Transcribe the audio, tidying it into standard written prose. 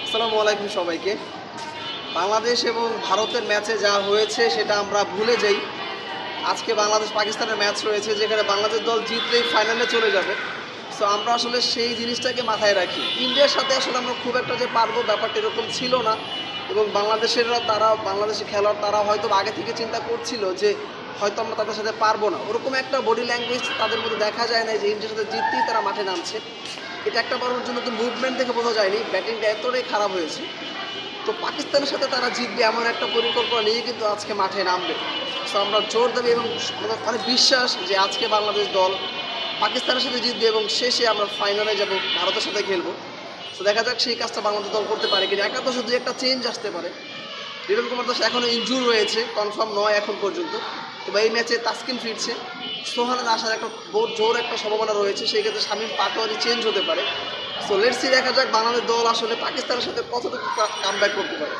আসসালামু আলাইকুম সবাইকে। বাংলাদেশ এবং ভারতের ম্যাচে যা হয়েছে সেটা আমরা ভুলে যাই। আজকে বাংলাদেশ পাকিস্তানের ম্যাচ রয়েছে যেখানে বাংলাদেশ দল জিতলেই ফাইনালে চলে যাবে। সো আমরা আসলে সেই জিনিসটাকে মাথায় রাখি। ইন্ডিয়ার সাথে আসলে আমরা খুব একটা যে পারবো ব্যাপারটা এরকম ছিল না, এবং বাংলাদেশের খেলোয়াড় তারা হয়তো আগে থেকে চিন্তা করছিল যে হয়তো আমরা তাদের সাথে পারবো না। ওরকম একটা বডি ল্যাঙ্গুয়েজ তাদের মধ্যে দেখা যায় না যে ইন্ডিয়ার সাথে জিততেই তারা মাঠে নামছে। এটা একটা বড় জন্য তো মুভমেন্ট দেখে বোঝা যায়নি, ব্যাটিংটা এতটাই খারাপ হয়েছে। তো পাকিস্তানের সাথে তারা জিতবে এমন একটা পরিকল্পনা নিয়ে কিন্তু আজকে মাঠে নামবে। সো আমরা জোর দেবে এবং আমাদের অনেক বিশ্বাস যে আজকে বাংলাদেশ দল পাকিস্তানের সাথে জিতবে এবং শেষে আমরা ফাইনালে যাব, ভারতের সাথে খেলবো। তো দেখা যাক সেই কাজটা বাংলাদেশ দল করতে পারে কিনা। একা তো শুধু একটা চেঞ্জ আসতে পারে। লিটন কুমার দাস এখনও ইনজুর রয়েছে, কনফার্ম নয় এখন পর্যন্ত। তবে এই ম্যাচে তাসকিন ফিরছে, সোহানের আসার একটা বহুত জোর একটা সম্ভাবনা রয়েছে। সেই ক্ষেত্রে শামীম পাটোয়ারি চেঞ্জ হতে পারে। সো লেটস সি, দেখা যাক বাংলাদেশ দল আসলে পাকিস্তানের সাথে কতটুকু কামব্যাক করতে পারে।